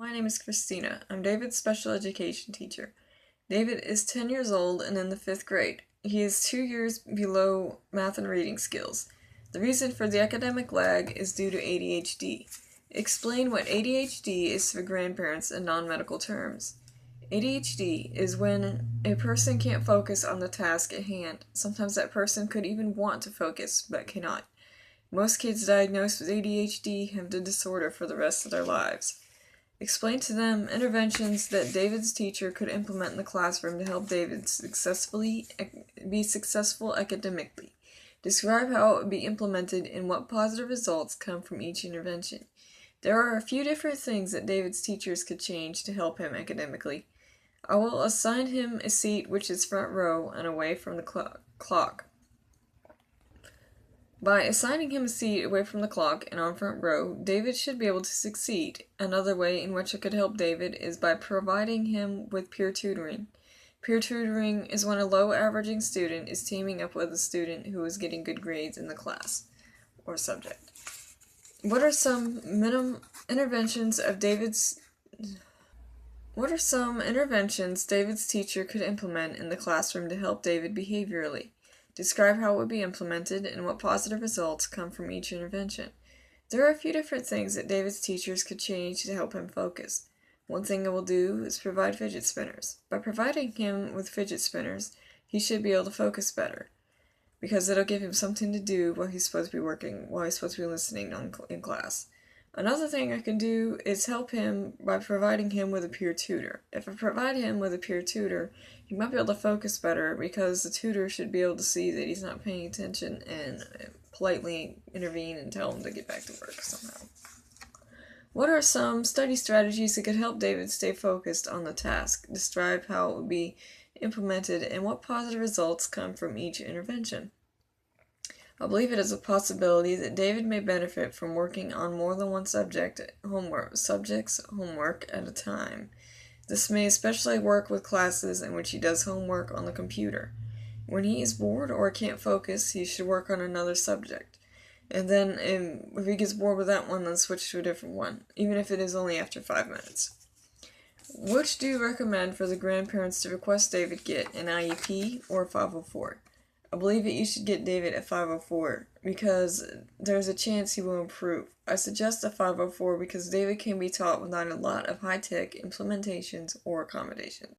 My name is Christina. I'm David's special education teacher. David is 10 years old and in the 5th grade. He is 2 years below math and reading skills. The reason for the academic lag is due to ADHD. Explain what ADHD is for grandparents in non-medical terms. ADHD is when a person can't focus on the task at hand. Sometimes that person could even want to focus, but cannot. Most kids diagnosed with ADHD have the disorder for the rest of their lives. Explain to them interventions that David's teacher could implement in the classroom to help David be successful academically. Describe how it would be implemented and what positive results come from each intervention. There are a few different things that David's teachers could change to help him academically. I will assign him a seat which is front row and away from the clock. By assigning him a seat away from the clock and on front row, David should be able to succeed. Another way in which it could help David is by providing him with peer tutoring. Peer tutoring is when a low-averaging student is teaming up with a student who is getting good grades in the class or subject. What are some interventions David's teacher could implement in the classroom to help David behaviorally? Describe how it would be implemented and what positive results come from each intervention. There are a few different things that David's teachers could change to help him focus. One thing I will do is provide fidget spinners. By providing him with fidget spinners, he should be able to focus better, because it'll give him something to do while he's supposed to be listening in class. Another thing I can do is help him by providing him with a peer tutor. If I provide him with a peer tutor, he might be able to focus better because the tutor should be able to see that he's not paying attention and politely intervene and tell him to get back to work somehow. What are some study strategies that could help David stay focused on the task? Describe how it would be implemented and what positive results come from each intervention. I believe it is a possibility that David may benefit from working on more than one subject's homework at a time. This may especially work with classes in which he does homework on the computer. When he is bored or can't focus, he should work on another subject. And then if he gets bored with that one, then switch to a different one, even if it is only after 5 minutes. Which do you recommend for the grandparents to request David get, an IEP or a 504? I believe that you should get David at 504 because there's a chance he will improve. I suggest a 504 because David can be taught without a lot of high-tech implementations or accommodations.